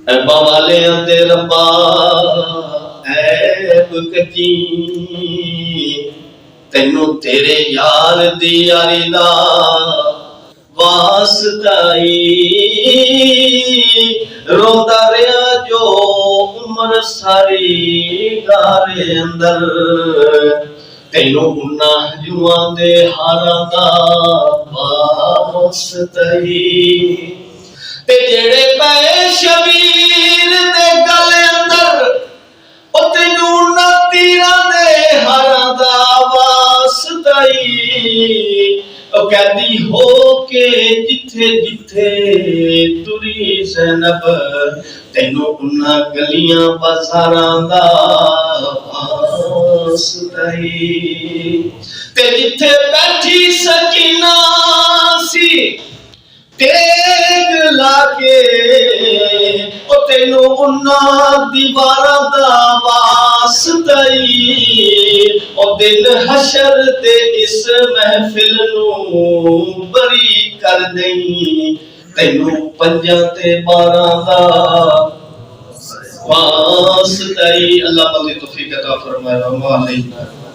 अरबा वाले दे रब्बा ऐब कची तेनू तेरे यार दी यारी दा वास्ताई रोंदा रहा जो उम्र सारी गारे अंदर तेनू उन्ना जुआं दे हारां दा वास्ताई ते जेड़े पए शबीर दे गल अंदर ओ तेनू ना तीरां दे हारां दा वास्ताई ओ कहदी हो के जिथे जिथे तुरी ज़ैनब तेनू उन्ना गलियां बाज़ारां दा वास्ताई ते जिथे बैठी सकीना सी तेग लाके ओ तेनू उन्ना दीवारां दा वास्ताई ओ दिन हशर ते इस महफिल नू बरी कर दई तेनू पंजां ते 12 दा वास्ताई। अल्लाह मज़ीद तौफीक अता फरमाए।